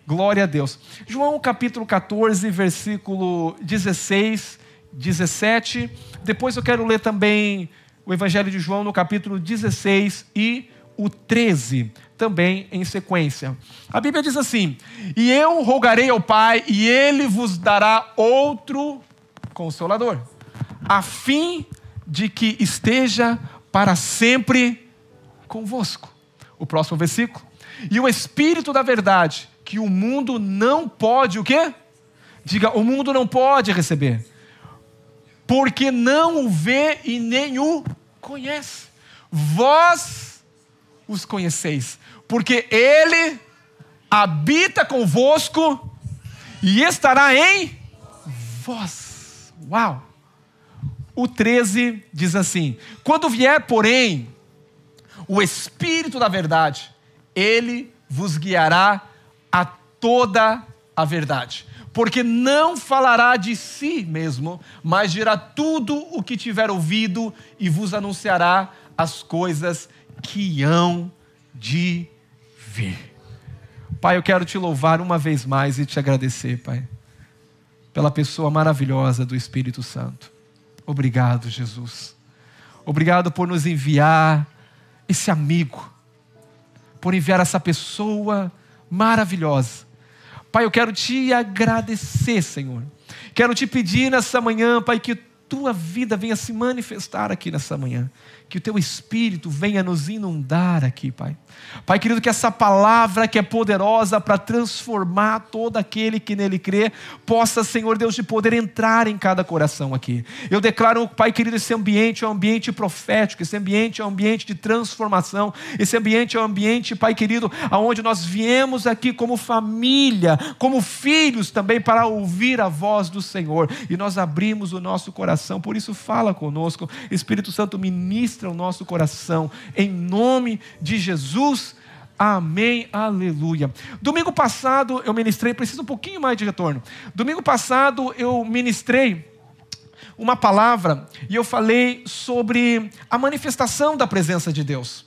Glória a Deus. João capítulo 14, versículo 16, 17. Depois eu quero ler também o Evangelho de João no capítulo 16 e o 13, também em sequência. A Bíblia diz assim: e eu rogarei ao Pai, e Ele vos dará outro Consolador, a fim de que esteja para sempre convosco. O próximo versículo: e o Espírito da verdade, que o mundo não pode, o quê? Diga, o mundo não pode receber, porque não o vê e nem o conhece. Vós os conheceis, porque Ele habita convosco e estará em vós. Uau! O 13 diz assim: quando vier, porém, o Espírito da verdade, Ele vos guiará a toda a verdade, porque não falará de si mesmo, mas dirá tudo o que tiver ouvido e vos anunciará as coisas que hão de vir. Pai, eu quero te louvar uma vez mais e te agradecer, Pai, pela pessoa maravilhosa do Espírito Santo. Obrigado, Jesus. Obrigado por nos enviar esse amigo, por enviar essa pessoa maravilhosa. Pai, eu quero te agradecer, Senhor. Quero te pedir nessa manhã, Pai, que tua vida venha se manifestar aqui nessa manhã. Que o teu Espírito venha nos inundar aqui, Pai. Pai querido, que essa palavra que é poderosa para transformar todo aquele que nele crê, possa, Senhor Deus, de poder entrar em cada coração aqui. Eu declaro, Pai querido, esse ambiente é um ambiente profético, esse ambiente é um ambiente de transformação, esse ambiente é um ambiente, Pai querido, aonde nós viemos aqui como família, como filhos também, para ouvir a voz do Senhor, e nós abrimos o nosso coração. Por isso fala conosco, Espírito Santo, ministra o nosso coração, em nome de Jesus. Amém, aleluia. Domingo passado eu ministrei, preciso um pouquinho mais de retorno. Domingo passado eu ministrei uma palavra e eu falei sobre a manifestação da presença de Deus.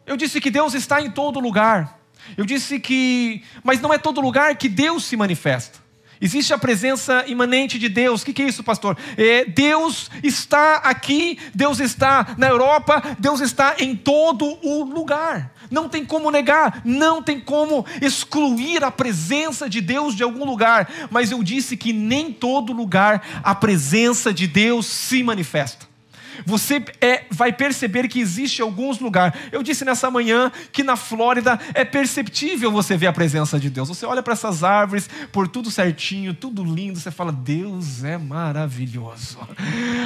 Eu disse que Deus está em todo lugar. Eu disse que, mas não é todo lugar que Deus se manifesta. Existe a presença imanente de Deus. O que é isso, pastor? Deus está aqui, Deus está na Europa, Deus está em todo o lugar. Não tem como negar, não tem como excluir a presença de Deus de algum lugar. Mas eu disse que nem todo lugar a presença de Deus se manifesta. Você vai perceber que existe alguns lugares. Eu disse nessa manhã que na Flórida é perceptível você ver a presença de Deus. Você olha para essas árvores, por tudo certinho, tudo lindo, você fala, Deus é maravilhoso.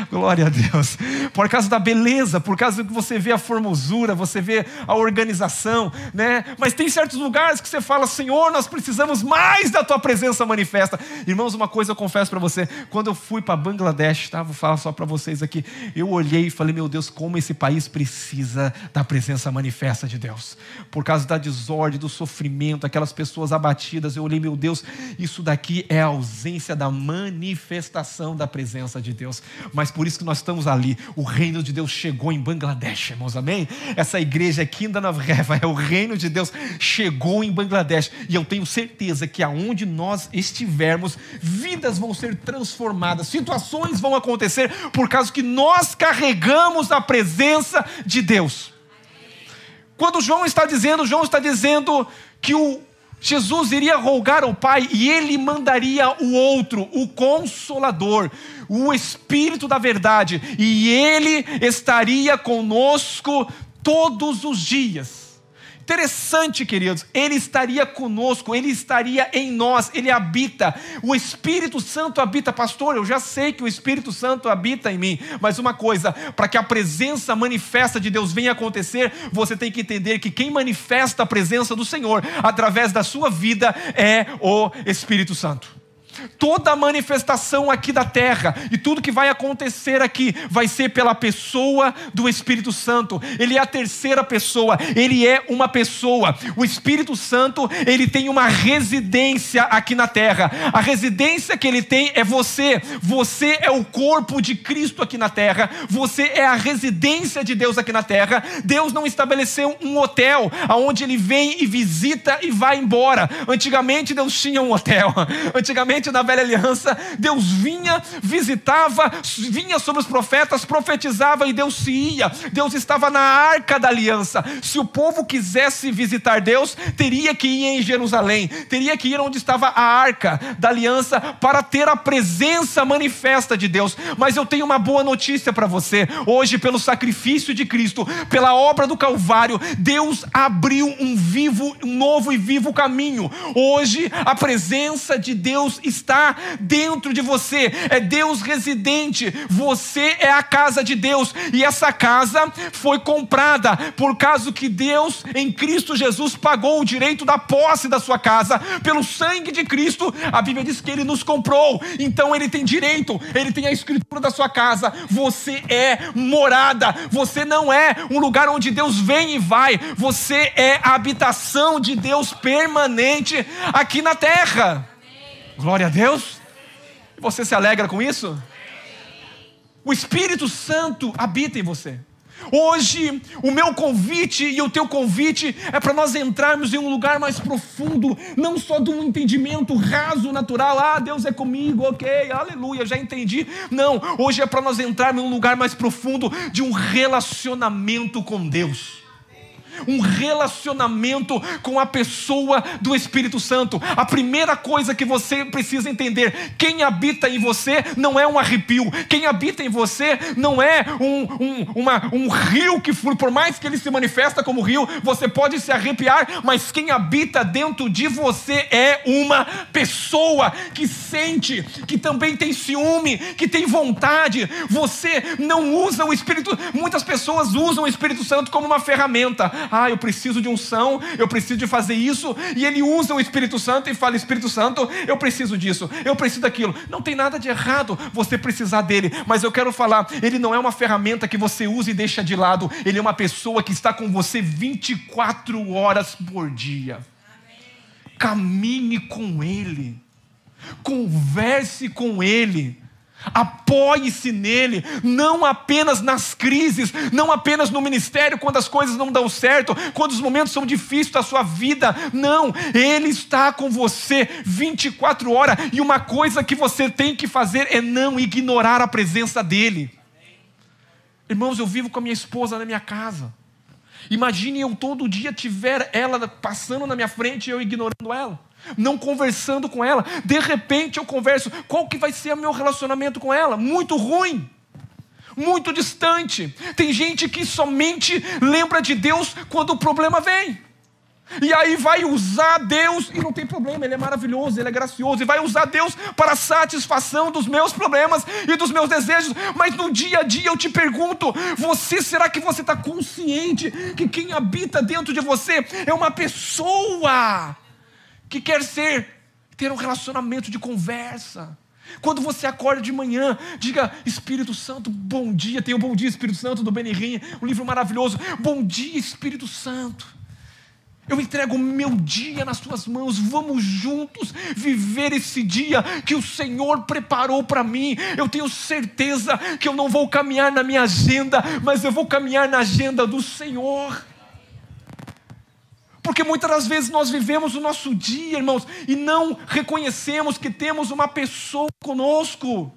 Glória a Deus. Por causa da beleza, por causa que você vê a formosura, você vê a organização, né? Mas tem certos lugares que você fala, Senhor, nós precisamos mais da tua presença manifesta. Irmãos, uma coisa eu confesso para você, quando eu fui para Bangladesh, vou falar só para vocês aqui, eu olhei e falei, meu Deus, como esse país precisa da presença manifesta de Deus. Por causa da desordem, do sofrimento, aquelas pessoas abatidas, eu olhei, meu Deus, isso daqui é a ausência da manifestação da presença de Deus. Mas por isso que nós estamos ali. O reino de Deus chegou em Bangladesh, irmãos, amém? Essa igreja aqui ainda na Reva, o reino de Deus chegou em Bangladesh. E eu tenho certeza que aonde nós estivermos, vidas vão ser transformadas, situações vão acontecer, por causa que nós carregamos a presença de Deus. Quando João está dizendo que Jesus iria rogar ao Pai e Ele mandaria o outro, o Consolador, o Espírito da verdade, e Ele estaria conosco todos os dias. Interessante, queridos, Ele estaria conosco, Ele estaria em nós, Ele habita, o Espírito Santo habita. Pastor, eu já sei que o Espírito Santo habita em mim, mas uma coisa, para que a presença manifesta de Deus venha acontecer, você tem que entender que quem manifesta a presença do Senhor, através da sua vida, é o Espírito Santo. Toda a manifestação aqui da terra e tudo que vai acontecer aqui vai ser pela pessoa do Espírito Santo. Ele é a terceira pessoa, ele é uma pessoa. O Espírito Santo, ele tem uma residência aqui na terra. A residência que ele tem é você. Você é o corpo de Cristo aqui na terra. Você é a residência de Deus aqui na terra. Deus não estabeleceu um hotel onde ele vem e visita e vai embora. Antigamente Deus tinha um hotel. Antigamente na velha aliança, Deus vinha, visitava, vinha sobre os profetas, profetizava e Deus se ia. Deus estava na arca da aliança. Se o povo quisesse visitar Deus, teria que ir em Jerusalém, teria que ir onde estava a arca da aliança para ter a presença manifesta de Deus. Mas eu tenho uma boa notícia para você. Hoje, pelo sacrifício de Cristo, pela obra do Calvário, Deus abriu um novo e vivo caminho. Hoje a presença de Deus está dentro de você. É Deus residente. Você é a casa de Deus. E essa casa foi comprada por causa que Deus em Cristo Jesus pagou o direito da posse da sua casa. Pelo sangue de Cristo, a Bíblia diz que Ele nos comprou. Então Ele tem direito. Ele tem a escritura da sua casa. Você é morada. Você não é um lugar onde Deus vem e vai. Você é a habitação de Deus permanente aqui na terra. Glória a Deus. Você se alegra com isso? O Espírito Santo habita em você. Hoje, o meu convite e o teu convite é para nós entrarmos em um lugar mais profundo, não só de um entendimento raso, natural. Ah, Deus é comigo, ok, aleluia, já entendi. Não, hoje é para nós entrarmos em um lugar mais profundo de um relacionamento com Deus. Um relacionamento com a pessoa do Espírito Santo. A primeira coisa que você precisa entender: quem habita em você não é um arrepio. Quem habita em você não é um rio que flui. Por mais que ele se manifesta como rio, você pode se arrepiar, mas quem habita dentro de você é uma pessoa que sente, que também tem ciúme, que tem vontade. Você não usa o Espírito. Muitas pessoas usam o Espírito Santo como uma ferramenta. Ah, eu preciso de unção, eu preciso de fazer isso, e ele usa o Espírito Santo e fala: Espírito Santo, eu preciso disso, eu preciso daquilo. Não tem nada de errado você precisar dele, mas eu quero falar, ele não é uma ferramenta que você usa e deixa de lado. Ele é uma pessoa que está com você 24 horas por dia. Caminhe com ele, converse com ele, apoie-se nele, não apenas nas crises, não apenas no ministério, quando as coisas não dão certo, quando os momentos são difíceis da sua vida. Não, ele está com você 24 horas, e uma coisa que você tem que fazer é não ignorar a presença dele. Irmãos, eu vivo com a minha esposa na minha casa. Imagine eu todo dia tiver ela passando na minha frente e eu ignorando ela, não conversando com ela. De repente eu converso. Qual que vai ser o meu relacionamento com ela? Muito ruim, muito distante. Tem gente que somente lembra de Deus quando o problema vem, e aí vai usar Deus, e não tem problema, ele é maravilhoso, ele é gracioso, e vai usar Deus para a satisfação dos meus problemas e dos meus desejos. Mas no dia a dia eu te pergunto: será que você está consciente que quem habita dentro de você é uma pessoa que quer ter um relacionamento de conversa? Quando você acorda de manhã, diga: Espírito Santo, bom dia. Tem o Bom Dia Espírito Santo do Benny Hinn, um livro maravilhoso. Bom dia, Espírito Santo, eu entrego o meu dia nas tuas mãos. Vamos juntos viver esse dia que o Senhor preparou para mim. Eu tenho certeza que eu não vou caminhar na minha agenda, mas eu vou caminhar na agenda do Senhor. Porque muitas das vezes nós vivemos o nosso dia, irmãos, e não reconhecemos que temos uma pessoa conosco.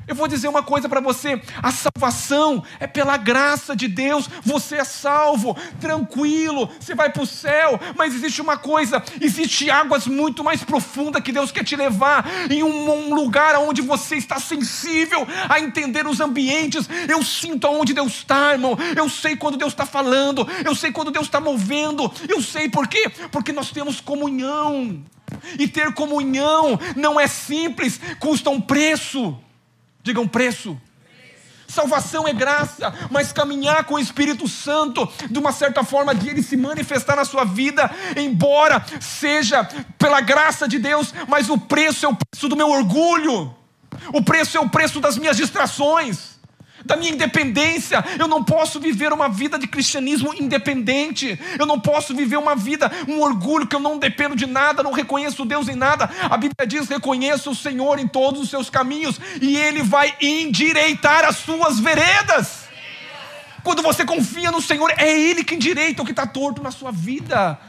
Eu vou dizer uma coisa para você: a salvação é pela graça de Deus. Você é salvo, tranquilo, você vai para o céu. Mas existe uma coisa: existe águas muito mais profundas que Deus quer te levar, em um lugar onde você está sensível a entender os ambientes. Eu sinto aonde Deus está, irmão. Eu sei quando Deus está falando, eu sei quando Deus está movendo. Eu sei por quê? Porque nós temos comunhão, e ter comunhão não é simples, custa um preço. Diga um preço. Salvação é graça, mas caminhar com o Espírito Santo, de uma certa forma, de Ele se manifestar na sua vida, embora seja pela graça de Deus, mas o preço é o preço do meu orgulho, o preço é o preço das minhas distrações, da minha independência. Eu não posso viver uma vida de cristianismo independente. Eu não posso viver uma vida, um orgulho que eu não dependo de nada, não reconheço Deus em nada. A Bíblia diz: reconheça o Senhor em todos os seus caminhos e Ele vai endireitar as suas veredas. Quando você confia no Senhor, é Ele que endireita o que está torto na sua vida.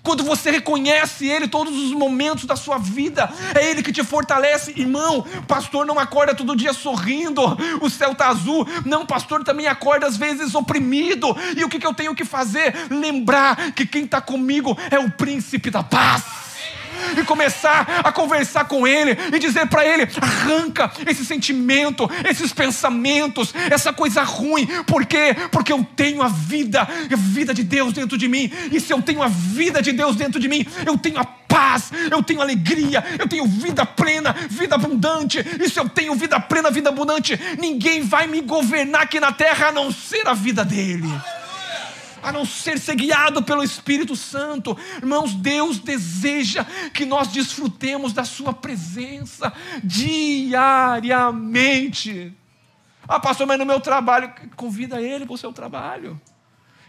Quando você reconhece Ele todos os momentos da sua vida, é Ele que te fortalece. Irmão, pastor não acorda todo dia sorrindo, o céu está azul. Não, pastor também acorda às vezes oprimido. E o que eu tenho que fazer? Lembrar que quem está comigo é o príncipe da paz. E começar a conversar com Ele e dizer para Ele: arranca esse sentimento, esses pensamentos, essa coisa ruim. Por quê? Porque eu tenho a vida de Deus dentro de mim. E se eu tenho a vida de Deus dentro de mim, eu tenho a paz, eu tenho alegria, eu tenho vida plena, vida abundante. E se eu tenho vida plena, vida abundante, ninguém vai me governar aqui na terra a não ser a vida dEle, a não ser guiado pelo Espírito Santo. Irmãos, Deus deseja que nós desfrutemos da sua presença diariamente. Ah, pastor, mas no meu trabalho, convida Ele para o seu trabalho.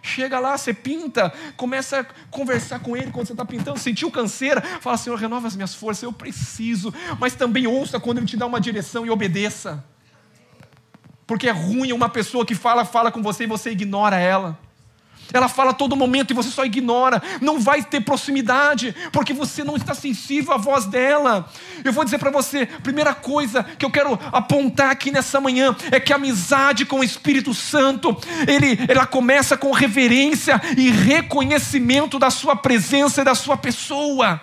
Chega lá, você pinta, começa a conversar com Ele quando você está pintando. Sentiu canseira? Fala: Senhor, renova as minhas forças, eu preciso. Mas também ouça quando Ele te dá uma direção e obedeça. Porque é ruim uma pessoa que fala com você e você ignora ela. Ela fala a todo momento e você só ignora. Não vai ter proximidade, porque você não está sensível à voz dela. Eu vou dizer para você, primeira coisa que eu quero apontar aqui nessa manhã, é que a amizade com o Espírito Santo, ela começa com reverência e reconhecimento da sua presença e da sua pessoa.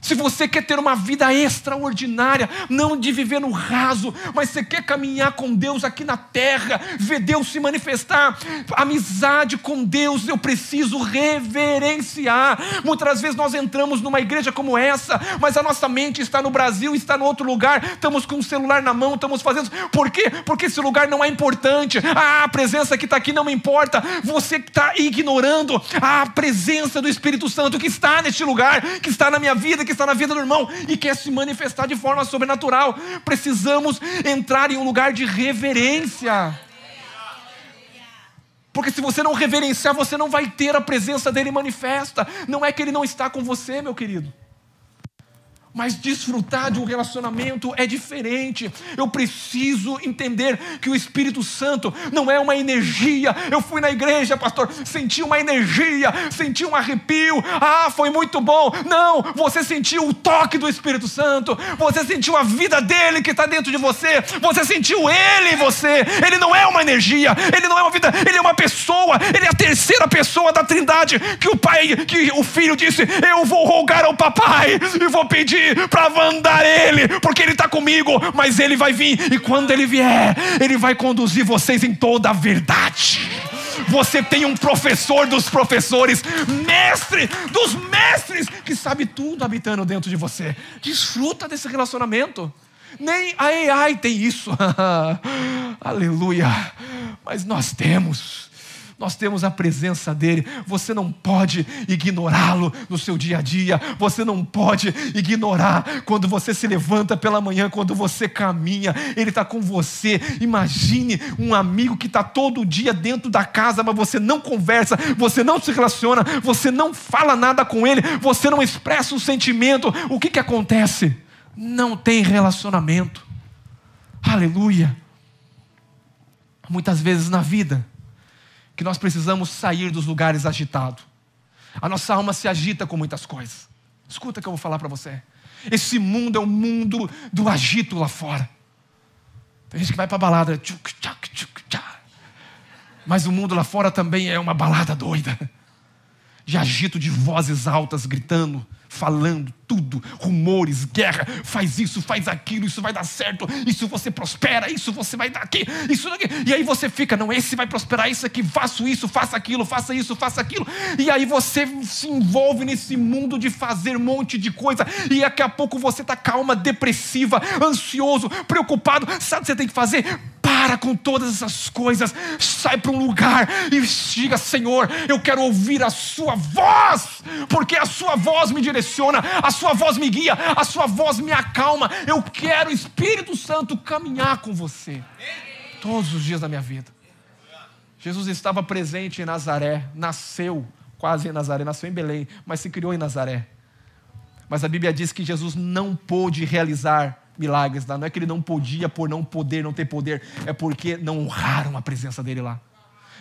Se você quer ter uma vida extraordinária, não de viver no raso, mas você quer caminhar com Deus aqui na terra, ver Deus se manifestar, amizade com Deus, eu preciso reverenciar. Muitas vezes nós entramos numa igreja como essa, mas a nossa mente está no Brasil, está no outro lugar, estamos com o celular na mão, estamos fazendo... Por quê? Porque esse lugar não é importante. A presença que está aqui não me importa. Você está ignorando a presença do Espírito Santo que está neste lugar, que está na minha vida, que está na vida do irmão e quer se manifestar de forma sobrenatural. Precisamos entrar em um lugar de reverência, porque se você não reverenciar, você não vai ter a presença dele manifesta. Não é que ele não está com você, meu querido, mas desfrutar de um relacionamento é diferente. Eu preciso entender que o Espírito Santo não é uma energia. Eu fui na igreja, pastor, senti uma energia, senti um arrepio, foi muito bom. Não, você sentiu o toque do Espírito Santo, você sentiu a vida dele que está dentro de você, você sentiu ele em você. Ele não é uma energia, ele não é uma vida, ele é uma pessoa, ele é a terceira pessoa da Trindade, que o Filho disse: eu vou rogar ao Papai e vou pedir para mandar Ele, porque Ele está comigo. Mas Ele vai vir, e quando Ele vier, Ele vai conduzir vocês em toda a verdade. Você tem um professor dos professores, mestre dos mestres, que sabe tudo habitando dentro de você. Desfruta desse relacionamento. Nem a AI tem isso. Aleluia. Mas nós temos a presença dele. Você não pode ignorá-lo no seu dia a dia. Você não pode ignorar quando você se levanta pela manhã, quando você caminha, ele está com você. Imagine um amigo que está todo dia dentro da casa, mas você não conversa, você não se relaciona, você não fala nada com ele, você não expressa um sentimento. O que acontece? Não tem relacionamento. Aleluia. Muitas vezes na vida que nós precisamos sair dos lugares agitados. A nossa alma se agita com muitas coisas. Escuta o que eu vou falar para você. Esse mundo é um mundo do agito lá fora. Tem gente que vai para a balada, mas o mundo lá fora também é uma balada doida, de agito de vozes altas gritando, falando tudo, rumores, guerra, faz isso, faz aquilo, isso vai dar certo, isso você prospera, isso você vai dar aqui, isso daqui. E aí você fica: não, esse vai prosperar, isso aqui, faço isso, faça aquilo, faça isso, faça aquilo. E aí você se envolve nesse mundo de fazer um monte de coisa, e daqui a pouco você está calma, depressiva, ansioso, preocupado. Sabe o que você tem que fazer? Para para com todas essas coisas, sai para um lugar e diga: Senhor, eu quero ouvir a sua voz, porque a sua voz me direciona, a sua voz me guia, a sua voz me acalma. Eu quero, Espírito Santo, caminhar com você todos os dias da minha vida. Jesus estava presente em Nazaré, nasceu quase em Nazaré, nasceu em Belém, mas se criou em Nazaré. Mas a Bíblia diz que Jesus não pôde realizar milagres lá. Não é que ele não podia por não poder, não ter poder, é porque não honraram a presença dele lá.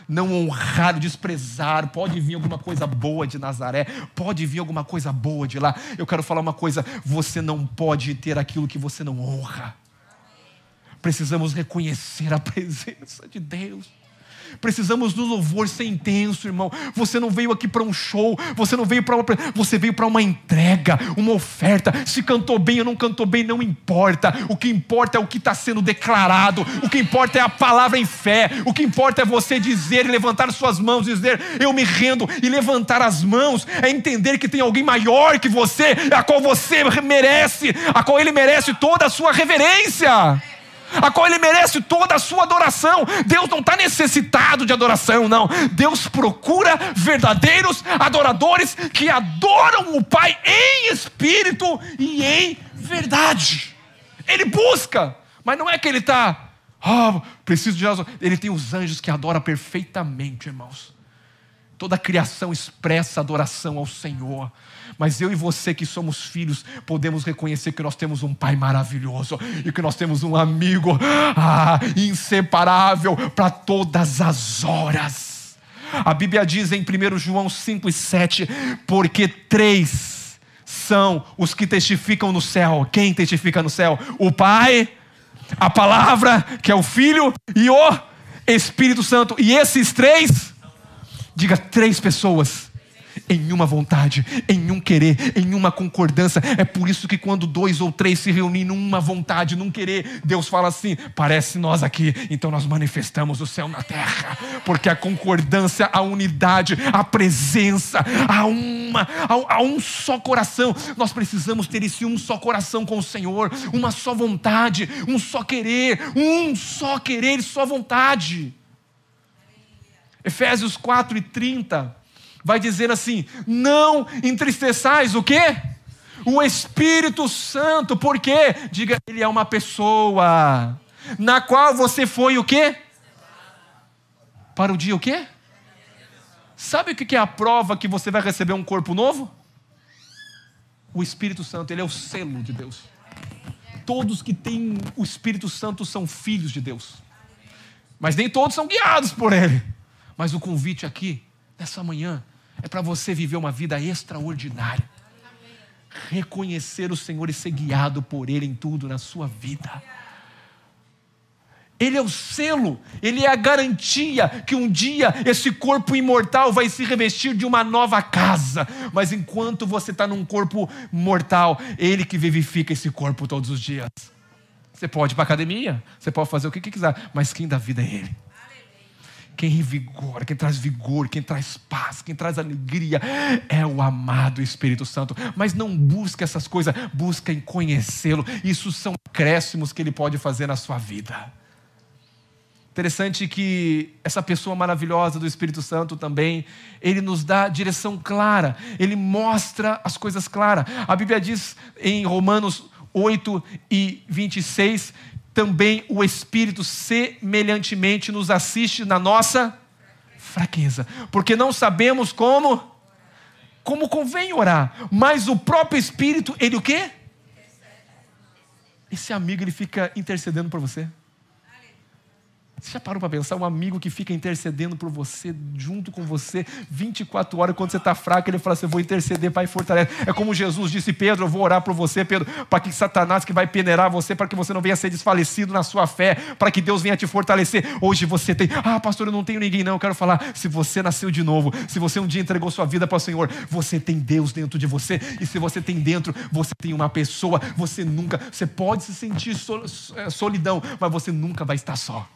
Não honraram, desprezaram. Pode vir alguma coisa boa de Nazaré, pode vir alguma coisa boa de lá. Eu quero falar uma coisa: você não pode ter aquilo que você não honra. Precisamos reconhecer a presença de Deus. Precisamos do louvor ser intenso, irmão. Você não veio aqui para um show, você veio para uma entrega, uma oferta. Se cantou bem ou não cantou bem, não importa. O que importa é o que está sendo declarado. O que importa é a palavra em fé. O que importa é você dizer e levantar suas mãos, dizer: eu me rendo. E levantar as mãos é entender que tem alguém maior que você, a qual você merece, a qual ele merece toda a sua reverência, a qual ele merece toda a sua adoração. Deus não está necessitado de adoração, não. Deus procura verdadeiros adoradores que adoram o Pai em espírito e em verdade. Ele busca, mas não é que ele está: preciso de Jesus. Ele tem os anjos que adoram perfeitamente, irmãos. Toda a criação expressa adoração ao Senhor. Mas eu e você que somos filhos, podemos reconhecer que nós temos um Pai maravilhoso e que nós temos um amigo inseparável para todas as horas. A Bíblia diz em 1 João 5:7, porque 3 são os que testificam no céu. Quem testifica no céu? O Pai, a Palavra, que é o Filho, e o Espírito Santo. E esses 3, diga: 3 pessoas em uma vontade, em um querer, em uma concordância. É por isso que quando 2 ou 3 se reúnem numa vontade, num querer, Deus fala assim: parece nós aqui, então nós manifestamos o céu na terra. Porque a concordância, a unidade, a presença, há um só coração. Nós precisamos ter esse um só coração com o Senhor, uma só vontade, um só querer e só vontade. Efésios 4:30 vai dizer assim: não entristeçais o quê? O Espírito Santo. Por quê? Diga: ele é uma pessoa na qual você foi o quê? Para o dia o quê? Sabe o que é a prova que você vai receber um corpo novo? O Espírito Santo. Ele é o selo de Deus. Todos que têm o Espírito Santo são filhos de Deus, mas nem todos são guiados por ele. Mas o convite aqui, nessa manhã, é para você viver uma vida extraordinária. Reconhecer o Senhor e ser guiado por Ele em tudo na sua vida. Ele é o selo, Ele é a garantia que um dia esse corpo imortal vai se revestir de uma nova casa. Mas enquanto você está num corpo mortal, Ele que vivifica esse corpo todos os dias. Você pode ir para a academia, você pode fazer o que quiser, mas quem dá vida é Ele. Quem revigora, quem traz vigor, quem traz paz, quem traz alegria é o amado Espírito Santo. Mas não busca essas coisas, busca em conhecê-lo. Isso são acréscimos que Ele pode fazer na sua vida. Interessante que essa pessoa maravilhosa do Espírito Santo também, ele nos dá direção clara, ele mostra as coisas claras. A Bíblia diz em Romanos 8:26, também o Espírito semelhantemente nos assiste na nossa fraqueza, porque não sabemos como convém orar, mas o próprio Espírito, ele o quê? Esse amigo, ele fica intercedendo por você. Você já parou para pensar? Um amigo que fica intercedendo por você, junto com você, 24 horas, quando você está fraco, ele fala assim: eu vou interceder, Pai, fortalece. É como Jesus disse: Pedro, eu vou orar por você, Pedro, para que Satanás que vai peneirar você, para que você não venha ser desfalecido na sua fé, para que Deus venha te fortalecer. Hoje você tem: pastor, eu não tenho ninguém não. Eu quero falar: se você nasceu de novo, se você um dia entregou sua vida para o Senhor, você tem Deus dentro de você. E se você tem dentro, você tem uma pessoa. Você pode se sentir solidão, mas você nunca vai estar só.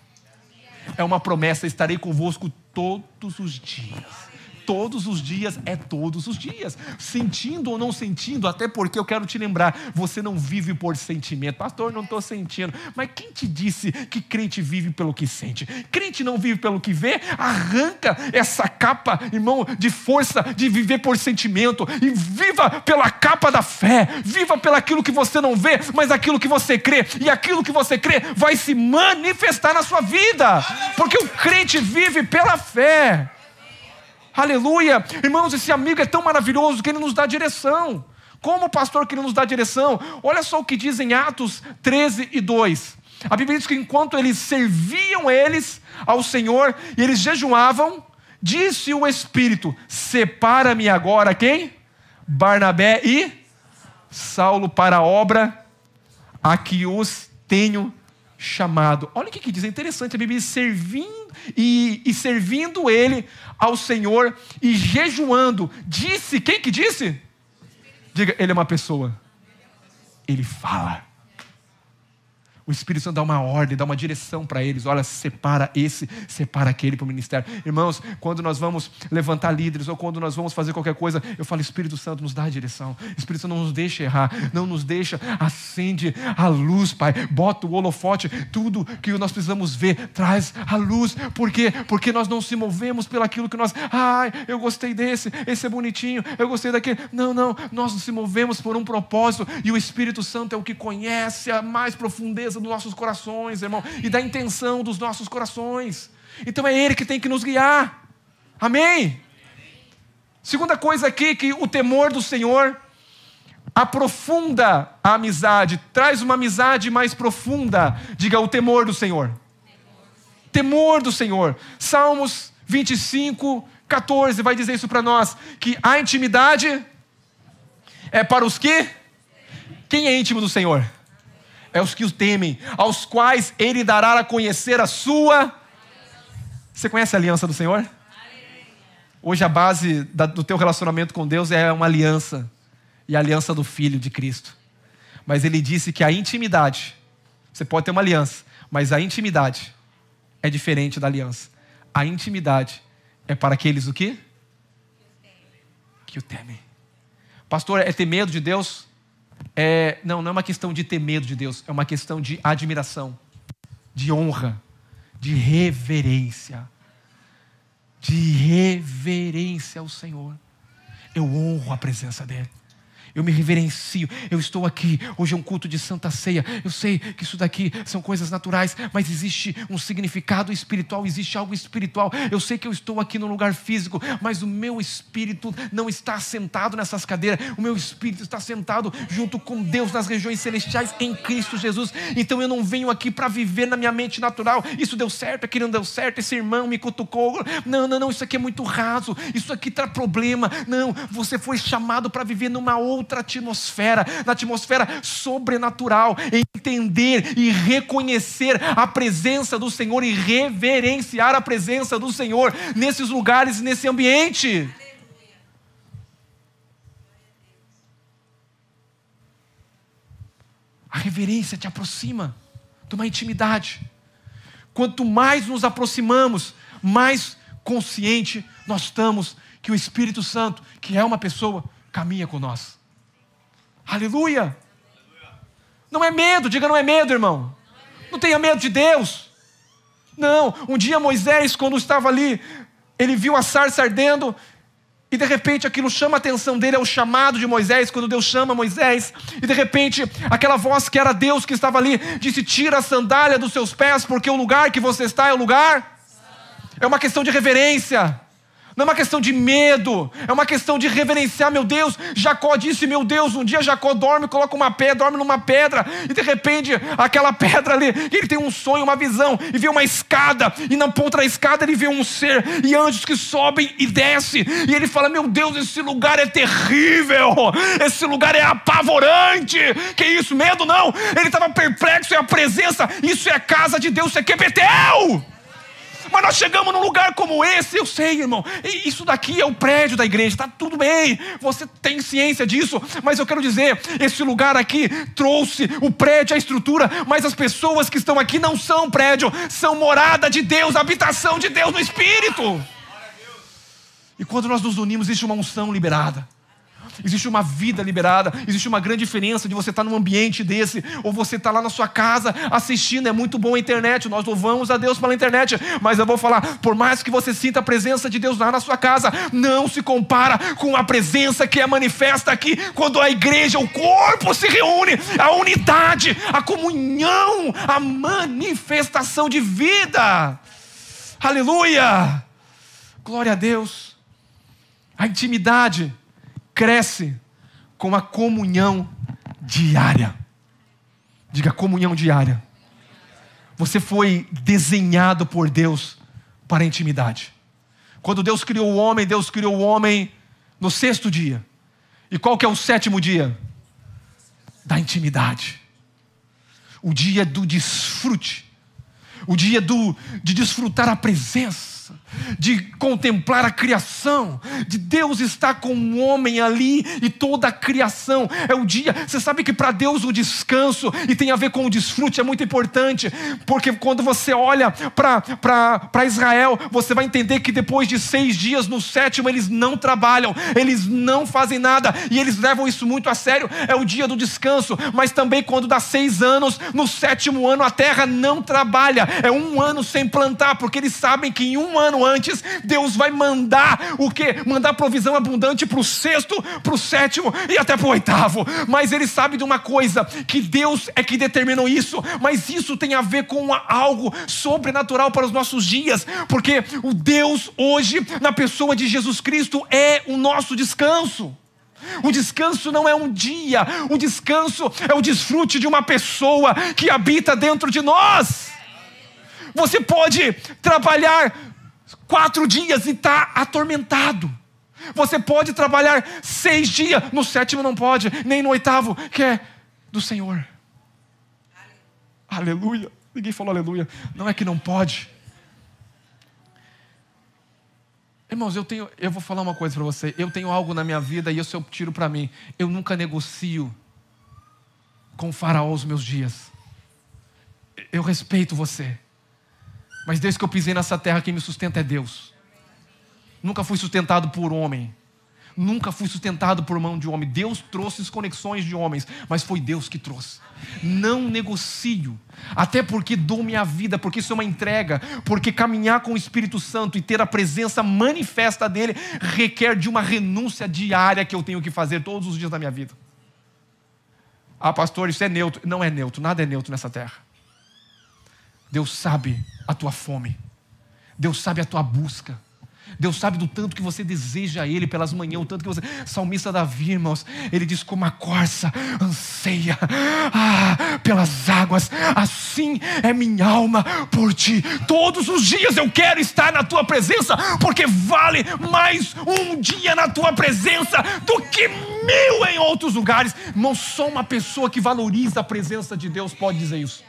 É uma promessa: estarei convosco todos os dias. todos os dias, é todos os dias. Sentindo ou não sentindo, até porque eu quero te lembrar, você não vive por sentimento. Pastor, não estou sentindo. Mas quem te disse que crente vive pelo que sente? Crente não vive pelo que vê? Arranca essa capa, irmão, de força de viver por sentimento e viva pela capa da fé. Viva pelaquilo que você não vê, mas aquilo que você crê. E aquilo que você crê vai se manifestar na sua vida. Porque o crente vive pela fé. Aleluia. Irmãos, esse amigo é tão maravilhoso que ele nos dá direção. Como pastor que ele nos dá direção? Olha só o que diz em Atos 13:2. A Bíblia diz que enquanto eles serviam eles ao Senhor e eles jejuavam, disse o Espírito: separa-me agora quem? Barnabé e Saulo para a obra a que os tenho chamado. Olha o que diz, é interessante, a Bíblia diz servindo ele ao Senhor e jejuando, disse, quem que disse? Diga, ele é uma pessoa, ele fala. O Espírito Santo dá uma ordem, dá uma direção para eles. Olha, separa esse, separa aquele para o ministério. Irmãos, quando nós vamos levantar líderes ou quando nós vamos fazer qualquer coisa, eu falo, Espírito Santo nos dá a direção. Espírito Santo não nos deixa errar, não nos deixa, acende a luz, Pai. Bota o holofote, tudo que nós precisamos ver, traz a luz. Por quê? Porque nós não se movemos pelaquilo que nós... eu gostei desse, esse é bonitinho, eu gostei daquele. Não, nós nos movemos por um propósito e o Espírito Santo é o que conhece a mais profundeza dos nossos corações, irmão, e da intenção dos nossos corações. Então é Ele que tem que nos guiar. Amém? Segunda coisa aqui, que o temor do Senhor aprofunda a amizade, traz uma amizade mais profunda. Diga, o temor do Senhor. Temor do Senhor. Salmos 25:14 vai dizer isso para nós, que a intimidade é para os que... Quem é íntimo do Senhor? É os que o temem, aos quais Ele dará a conhecer a sua... Você conhece a aliança do Senhor? Hoje a base do teu relacionamento com Deus é uma aliança. E a aliança do Filho de Cristo. Mas Ele disse que a intimidade... Você pode ter uma aliança, mas a intimidade é diferente da aliança. A intimidade é para aqueles o quê? Que o temem. Pastor, é ter medo de Deus? Não é uma questão de ter medo de Deus, é uma questão de admiração, de honra, de reverência. De reverência ao Senhor. Eu honro a presença dEle. Eu me reverencio, eu estou aqui, hoje é um culto de Santa Ceia, eu sei que isso daqui são coisas naturais, mas existe um significado espiritual, existe algo espiritual. Eu sei que eu estou aqui no lugar físico, mas o meu espírito não está sentado nessas cadeiras, o meu espírito está sentado junto com Deus nas regiões celestiais em Cristo Jesus. Então eu não venho aqui para viver na minha mente natural, isso deu certo, aqui não deu certo, esse irmão me cutucou, não, isso aqui é muito raso, isso aqui traz problema. Não, você foi chamado para viver numa outra atmosfera, na atmosfera sobrenatural, entender e reconhecer a presença do Senhor e reverenciar a presença do Senhor nesses lugares, nesse ambiente. A reverência te aproxima de uma intimidade. Quanto mais nos aproximamos, mais consciente nós estamos que o Espírito Santo, que é uma pessoa, caminha com nós. Aleluia! Não é medo, diga, não é medo, irmão. Não tenha medo de Deus. Não, um dia Moisés, quando estava ali, ele viu a sarça ardendo e de repente aquilo chama a atenção dele, é o chamado de Moisés, quando Deus chama Moisés, e de repente aquela voz que era Deus que estava ali, disse: tira a sandália dos seus pés, porque o lugar que você está é o lugar. É uma questão de reverência. Não é uma questão de medo, é uma questão de reverenciar. Meu Deus, Jacó disse, meu Deus, um dia Jacó dorme, coloca uma pedra, dorme numa pedra, e de repente, aquela pedra ali, ele tem um sonho, uma visão, e vê uma escada, e na ponta da escada ele vê um ser, e anjos que sobem e descem, e ele fala, meu Deus, esse lugar é terrível, esse lugar é apavorante. Que isso, medo não, ele estava perplexo, é a presença, isso é a casa de Deus, isso aqui é Betel. Mas nós chegamos num lugar como esse, eu sei, irmão, isso daqui é o prédio da igreja, está tudo bem, você tem ciência disso, mas eu quero dizer, esse lugar aqui trouxe o prédio, a estrutura, mas as pessoas que estão aqui não são prédio, são morada de Deus, habitação de Deus no Espírito. E quando nós nos unimos, existe uma unção liberada. Existe uma vida liberada. Existe uma grande diferença de você estar num ambiente desse, ou você estar lá na sua casa assistindo. É muito bom a internet, nós louvamos a Deus pela internet. Mas eu vou falar, por mais que você sinta a presença de Deus lá na sua casa, não se compara com a presença que é manifesta aqui, quando a igreja, o corpo se reúne, a unidade, a comunhão, a manifestação de vida. Aleluia! Glória a Deus. A intimidade cresce com a comunhão diária. Diga, comunhão diária. Você foi desenhado por Deus para a intimidade. Quando Deus criou o homem no 6º dia. E qual que é o 7º dia? Da intimidade. O dia do desfrute. O dia de desfrutar a presença, de contemplar a criação, de Deus estar com o homem ali e toda a criação. É o dia, você sabe que para Deus o descanso, e tem a ver com o desfrute, é muito importante, porque quando você olha para Israel, você vai entender que depois de 6 dias, no 7º eles não trabalham, eles não fazem nada, e eles levam isso muito a sério. É o dia do descanso. Mas também quando dá 6 anos, no 7º ano a terra não trabalha. É 1 ano sem plantar, porque eles sabem que em 1 ano antes, Deus vai mandar o quê? Mandar provisão abundante para o 6º, para o 7º e até para o 8º. Mas eles sabem de uma coisa, que Deus é que determinou isso, mas isso tem a ver com algo sobrenatural para os nossos dias, porque o Deus hoje, na pessoa de Jesus Cristo, é o nosso descanso. O descanso não é um dia, o descanso é o desfrute de uma pessoa que habita dentro de nós. Você pode trabalhar 4 dias e estar atormentado. Você pode trabalhar 6 dias, no 7º não pode, nem no 8º, que é do Senhor. Aleluia. Ninguém falou aleluia. Não é que não pode. Irmãos, eu vou falar uma coisa para você. Eu tenho algo na minha vida e isso eu tiro para mim. Eu nunca negocio com o faraó os meus dias. Eu respeito você. Mas desde que eu pisei nessa terra, quem me sustenta é Deus. Nunca fui sustentado por homem. Nunca fui sustentado por mão de homem. Deus trouxe as conexões de homens, mas foi Deus que trouxe. Não negocio. Até porque dou minha vida, porque isso é uma entrega. Porque caminhar com o Espírito Santo e ter a presença manifesta dele requer de uma renúncia diária que eu tenho que fazer todos os dias da minha vida. Ah, pastor, isso é neutro. Não é neutro, nada é neutro nessa terra. Deus sabe a tua fome. Deus sabe a tua busca. Deus sabe do tanto que você deseja Ele pelas manhãs, o tanto que você... Salmista Davi, irmãos, ele diz, como a corça anseia pelas águas, assim é minha alma por ti. Todos os dias eu quero estar na tua presença, porque vale mais um dia na tua presença do que 1000 em outros lugares. Irmão, só uma pessoa que valoriza a presença de Deus pode dizer isso.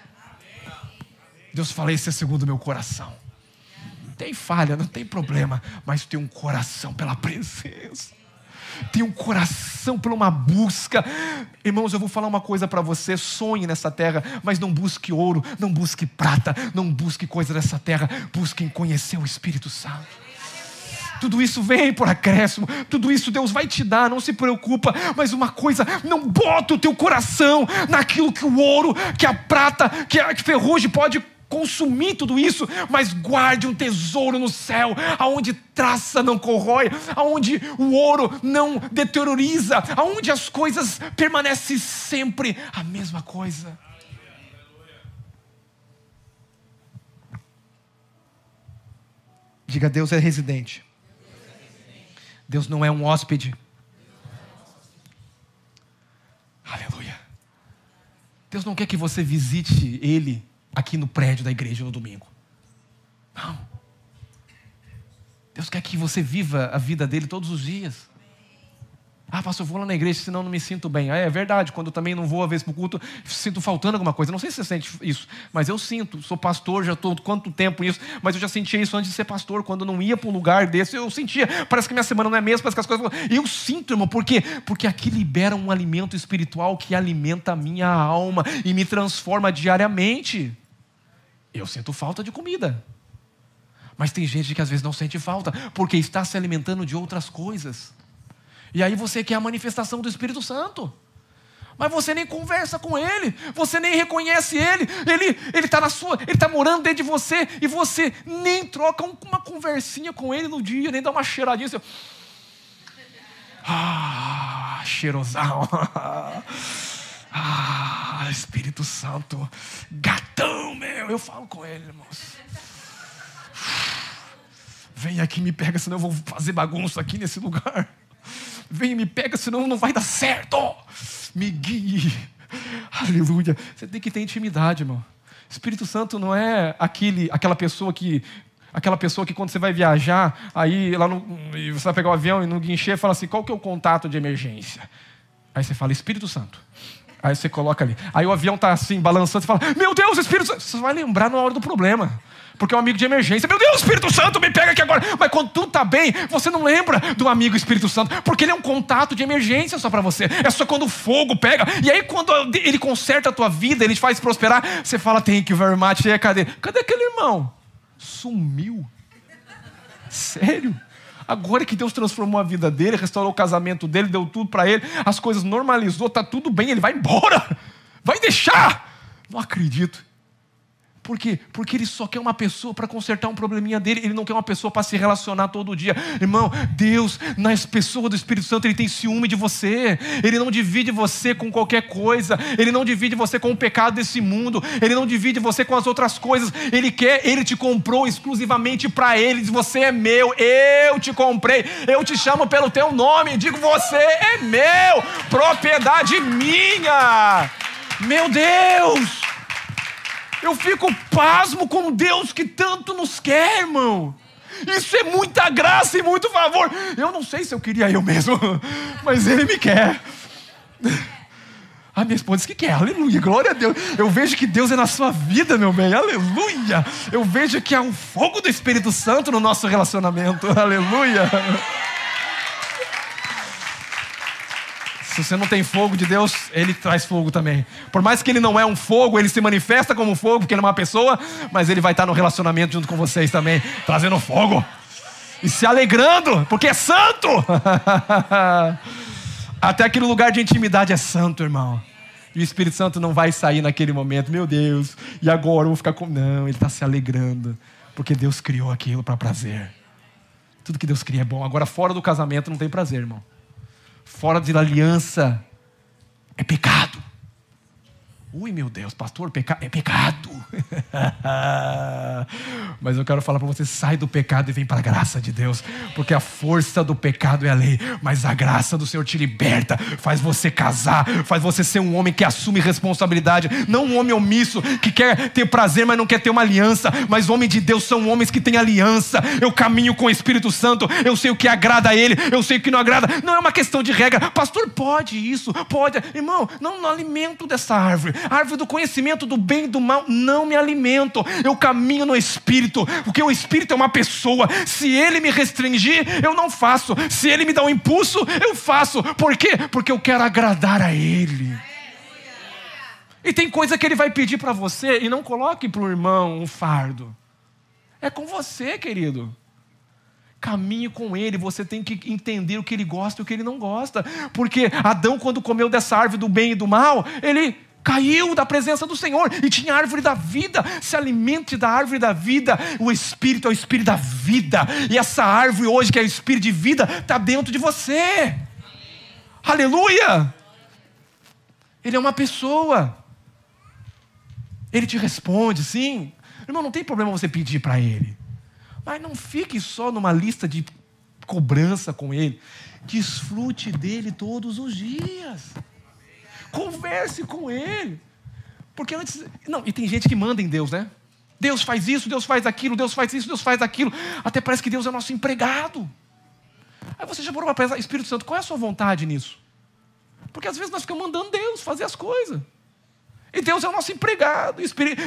Deus fala, esse é segundo o meu coração. Tem falha, não tem problema, mas tem um coração pela presença. Tem um coração por uma busca. Irmãos, eu vou falar uma coisa para você. Sonhe nessa terra, mas não busque ouro, não busque prata, não busque coisa dessa terra. Busque em conhecer o Espírito Santo. Tudo isso vem por acréscimo. Tudo isso Deus vai te dar, não se preocupa. Mas uma coisa, não bota o teu coração naquilo que o ouro, que a prata, que a ferrugem pode consumir tudo isso, mas guarde um tesouro no céu, aonde traça não corrói, aonde o ouro não deterioriza, aonde as coisas permanecem sempre a mesma coisa. Diga, Deus é residente. Deus não é um hóspede. Aleluia. Deus não quer que você visite Ele aqui no prédio da igreja no domingo. Não. Deus quer que você viva a vida dele todos os dias. Ah, pastor, eu vou lá na igreja, senão eu não me sinto bem. É verdade, quando eu também não vou, às vezes, para o culto, sinto faltando alguma coisa. Não sei se você sente isso, mas eu sinto. Sou pastor, já estou quanto tempo nisso, mas eu já sentia isso antes de ser pastor. Quando eu não ia para um lugar desse, eu sentia. Parece que minha semana não é mesmo, parece que as coisas... Eu sinto, irmão, por quê? Porque aqui libera um alimento espiritual que alimenta a minha alma e me transforma diariamente. Eu sinto falta de comida. Mas tem gente que às vezes não sente falta, porque está se alimentando de outras coisas. E aí você quer a manifestação do Espírito Santo. Mas você nem conversa com Ele, você nem reconhece Ele. Ele está morando dentro de você, e você nem troca uma conversinha com Ele no dia, nem dá uma cheiradinha assim. Cheirosão. Espírito Santo, gatão meu. Eu falo com Ele, irmãos. Vem aqui, me pega, senão eu vou fazer bagunça aqui nesse lugar. Vem e me pega, senão não vai dar certo. Me guie. Aleluia. Você tem que ter intimidade, irmão. Espírito Santo não é aquela pessoa que quando você vai viajar, aí lá e você vai pegar o avião e no guinchê fala assim, qual que é o contato de emergência? Aí você fala, Espírito Santo. Aí você coloca ali. Aí o avião está assim, balançando, você fala, meu Deus, Espírito Santo. Você vai lembrar na hora do problema. Porque é um amigo de emergência. Meu Deus, Espírito Santo, me pega aqui agora. Mas quando tudo está bem, você não lembra do amigo Espírito Santo. Porque ele é um contato de emergência só para você. É só quando o fogo pega. E aí quando ele conserta a tua vida, ele te faz prosperar, você fala, thank you very much. E aí, cadê aquele irmão? Sumiu. Sério? Agora que Deus transformou a vida dele, restaurou o casamento dele, deu tudo para ele, as coisas normalizou, está tudo bem, ele vai embora. Vai deixar. Não acredito. Por quê? Porque ele só quer uma pessoa para consertar um probleminha dele. Ele não quer uma pessoa para se relacionar todo dia. Irmão, Deus, na pessoa do Espírito Santo, Ele tem ciúme de você. Ele não divide você com qualquer coisa. Ele não divide você com o pecado desse mundo. Ele não divide você com as outras coisas. Ele te comprou exclusivamente para Ele. Ele diz, você é meu, eu te comprei. Eu te chamo pelo teu nome. Digo, você é meu, propriedade minha. Meu Deus! Eu fico pasmo com Deus que tanto nos quer, irmão. Isso é muita graça e muito favor. Eu não sei se eu queria eu mesmo, mas Ele me quer. A minha esposa diz que quer, aleluia, glória a Deus. Eu vejo que Deus é na sua vida, meu bem, aleluia. Eu vejo que há um fogo do Espírito Santo no nosso relacionamento, aleluia. Se você não tem fogo de Deus, Ele traz fogo também. Por mais que Ele não é um fogo, Ele se manifesta como fogo, porque Ele é uma pessoa, mas Ele vai estar no relacionamento junto com vocês também, trazendo fogo. E se alegrando, porque é santo. Até aquele lugar de intimidade é santo, irmão. E o Espírito Santo não vai sair naquele momento, meu Deus, e agora eu vou ficar com... Não, Ele está se alegrando, porque Deus criou aquilo para prazer. Tudo que Deus cria é bom. Agora fora do casamento não tem prazer, irmão. Fora de aliança é pecado. Ui, meu Deus, pastor, é pecado. Mas eu quero falar para você, sai do pecado e vem para a graça de Deus. Porque a força do pecado é a lei, mas a graça do Senhor te liberta. Faz você casar, faz você ser um homem que assume responsabilidade. Não um homem omisso, que quer ter prazer, mas não quer ter uma aliança. Mas homens de Deus são homens que têm aliança. Eu caminho com o Espírito Santo, eu sei o que agrada a Ele, eu sei o que não agrada. Não é uma questão de regra. Pastor, pode isso, pode. Irmão, não alimento dessa árvore. A árvore do conhecimento do bem e do mal, não me alimento. Eu caminho no Espírito, porque o Espírito é uma pessoa. Se Ele me restringir, eu não faço. Se Ele me dá um impulso, eu faço. Por quê? Porque eu quero agradar a Ele. E tem coisa que Ele vai pedir para você, e não coloque para o irmão um fardo. É com você, querido. Caminhe com Ele, você tem que entender o que Ele gosta e o que Ele não gosta. Porque Adão, quando comeu dessa árvore do bem e do mal, ele caiu da presença do Senhor, e tinha a árvore da vida. Se alimente da árvore da vida. O Espírito é o Espírito da vida, e essa árvore hoje, que é o Espírito de vida, está dentro de você. Aleluia. Ele é uma pessoa, Ele te responde, sim. Irmão, não tem problema você pedir para Ele, mas não fique só numa lista de cobrança com Ele. Desfrute dEle todos os dias. Converse com Ele. Porque antes... Não, e tem gente que manda em Deus, né? Deus faz isso, Deus faz aquilo, Deus faz isso, Deus faz aquilo. Até parece que Deus é nosso empregado. Aí você já parou para pensar, Espírito Santo, qual é a sua vontade nisso? Porque às vezes nós ficamos mandando Deus fazer as coisas. E Deus é o nosso empregado.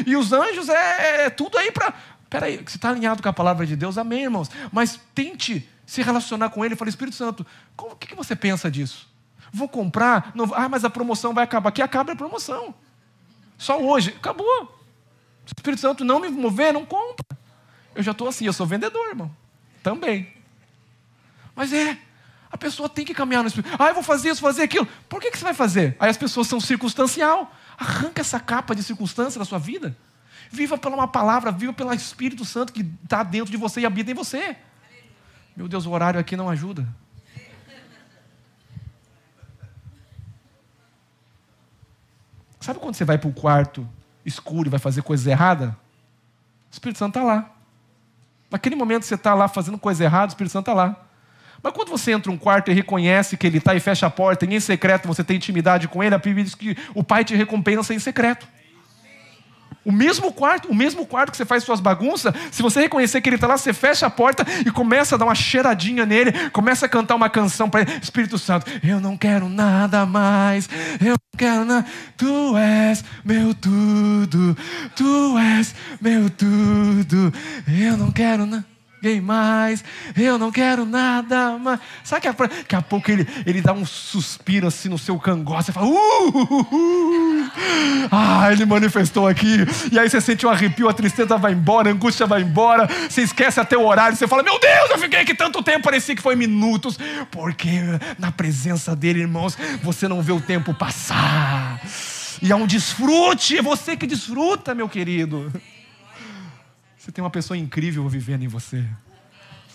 E os anjos é tudo aí para... Peraí, você está alinhado com a palavra de Deus? Amém, irmãos? Mas tente se relacionar com Ele e fale, Espírito Santo, o que você pensa disso? Vou comprar, não, mas a promoção vai acabar. Aqui acaba a promoção. Só hoje, acabou. Se o Espírito Santo não me mover, não compra. Eu já estou assim, eu sou vendedor, irmão. Também. Mas a pessoa tem que caminhar no Espírito. Eu vou fazer isso, fazer aquilo. Por que você vai fazer? Aí as pessoas são circunstancial. Arranca essa capa de circunstância da sua vida. Viva pela uma palavra, viva pelo Espírito Santo que está dentro de você e habita em você. Meu Deus, o horário aqui não ajuda. Sabe quando você vai para o quarto escuro e vai fazer coisa errada? O Espírito Santo está lá. Naquele momento que você está lá fazendo coisa errada, o Espírito Santo está lá. Mas quando você entra num quarto e reconhece que ele está e fecha a porta, e em secreto você tem intimidade com ele, a Bíblia diz que o Pai te recompensa em secreto. O mesmo quarto que você faz suas bagunças, se você reconhecer que ele está lá, você fecha a porta e começa a dar uma cheiradinha nele, começa a cantar uma canção para ele. Espírito Santo, eu não quero nada mais, eu não quero nada. Tu és meu tudo, tu és meu tudo, eu não quero nada. Mais, eu não quero nada mais. Sabe que daqui a pouco ele dá um suspiro assim no seu cangote, você fala, ele manifestou aqui. E aí você sente um arrepio, a tristeza vai embora, a angústia vai embora, você esquece até o horário, você fala, meu Deus, eu fiquei aqui tanto tempo, parecia que foi minutos, porque na presença dele, irmãos, você não vê o tempo passar, e há um desfrute, é você que desfruta, meu querido. Você tem uma pessoa incrível vivendo em você.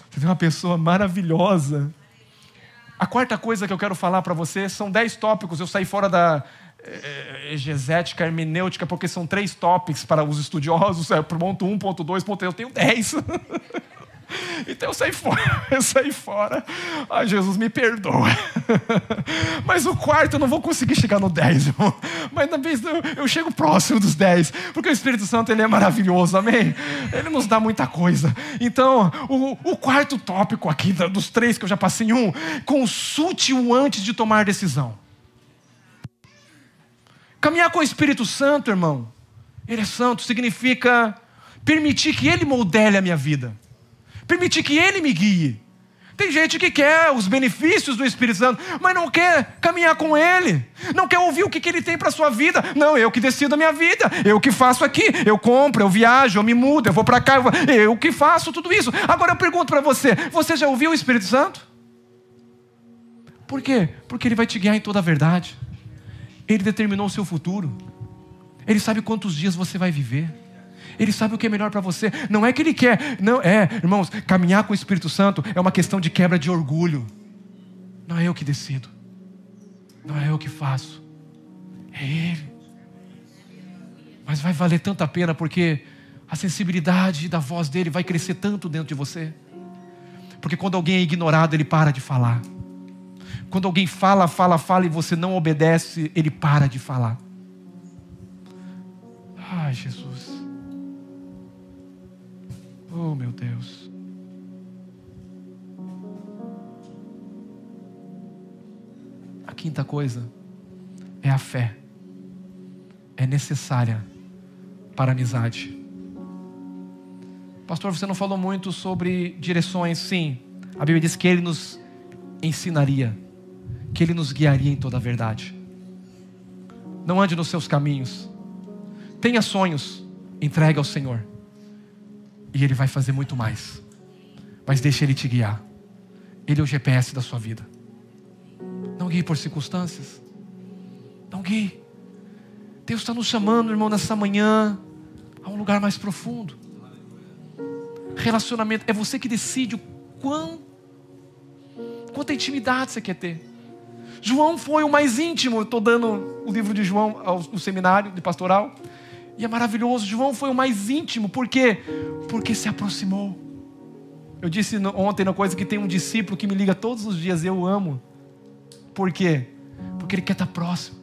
Você tem uma pessoa maravilhosa. A quarta coisa que eu quero falar para você, são 10 tópicos. Eu saí fora da exegética, hermenêutica, porque são 3 tópicos para os estudiosos. Ponto 1, ponto 2, ponto 3. Eu tenho 10. Então eu saí fora. Ai, Jesus, me perdoa. Mas o quarto eu não vou conseguir chegar no 10, irmão. Mas na vez eu chego próximo dos 10. Porque o Espírito Santo, ele é maravilhoso, amém? Ele nos dá muita coisa. Então, o quarto tópico aqui, dos 3 que eu já passei em consulte-o antes de tomar decisão. Caminhar com o Espírito Santo, irmão, ele é santo, significa permitir que ele moldele a minha vida. Permitir que ele me guie. Tem gente que quer os benefícios do Espírito Santo, mas não quer caminhar com ele. Não quer ouvir o que ele tem para a sua vida. Não, eu que decido a minha vida. Eu que faço aqui. Eu compro, eu viajo, eu me mudo, eu vou para cá. Eu que faço tudo isso. Agora eu pergunto para você, você já ouviu o Espírito Santo? Por quê? Porque ele vai te guiar em toda a verdade. Ele determinou o seu futuro. Ele sabe quantos dias você vai viver. Ele sabe o que é melhor para você. Não é que ele quer. Não, irmãos, caminhar com o Espírito Santo é uma questão de quebra de orgulho. Não é eu que decido. Não é eu que faço. É Ele. Mas vai valer tanta a pena, porque a sensibilidade da voz dele vai crescer tanto dentro de você. Porque quando alguém é ignorado, ele para de falar. Quando alguém fala e você não obedece, ele para de falar. Ai, Jesus. Oh, meu Deus. A quinta coisa é a fé. É necessária para a amizade. Pastor, você não falou muito sobre direções. Sim, a Bíblia diz que Ele nos ensinaria, que Ele nos guiaria em toda a verdade. Não ande nos seus caminhos. Tenha sonhos, entregue ao Senhor. E Ele vai fazer muito mais. Mas deixe Ele te guiar. Ele é o GPS da sua vida. Não guie por circunstâncias. Não guie. Deus está nos chamando, irmão, nessa manhã, a um lugar mais profundo. Relacionamento, é você que decide o quanta intimidade você quer ter. João foi o mais íntimo. Eu estou dando o livro de João no seminário de pastoral. E é maravilhoso. João foi o mais íntimo. Por quê? Porque se aproximou. Eu disse ontem na coisa que tem um discípulo que me liga todos os dias. Eu amo. Por quê? Porque ele quer estar próximo.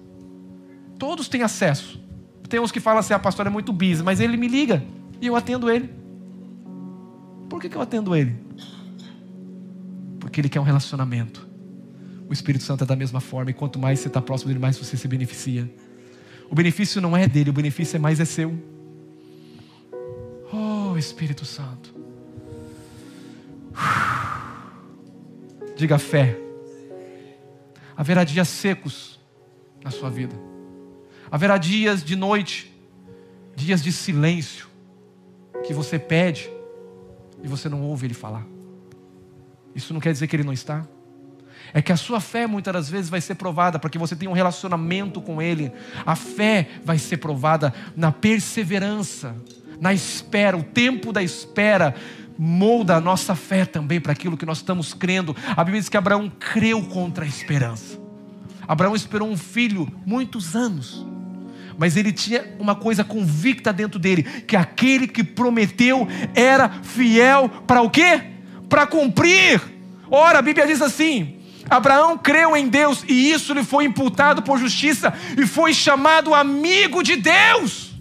Todos têm acesso. Tem uns que falam assim, pastor é muito busy. Mas ele me liga e eu atendo ele. Por que eu atendo ele? Porque ele quer um relacionamento. O Espírito Santo é da mesma forma. E quanto mais você está próximo dele, mais você se beneficia. O benefício não é dele, o benefício é seu. Oh, Espírito Santo. Diga fé. Haverá dias secos na sua vida. Haverá dias de noite, dias de silêncio, que você pede e você não ouve Ele falar. Isso não quer dizer que Ele não está. É que a sua fé muitas das vezes vai ser provada, porque você tem um relacionamento com Ele. A fé vai ser provada na perseverança, na espera. O tempo da espera molda a nossa fé também para aquilo que nós estamos crendo. A Bíblia diz que Abraão creu contra a esperança. Abraão esperou um filho muitos anos, mas ele tinha uma coisa convicta dentro dele, que aquele que prometeu era fiel para o quê? Para cumprir. Ora, a Bíblia diz assim: Abraão creu em Deus e isso lhe foi imputado por justiça e foi chamado amigo de Deus.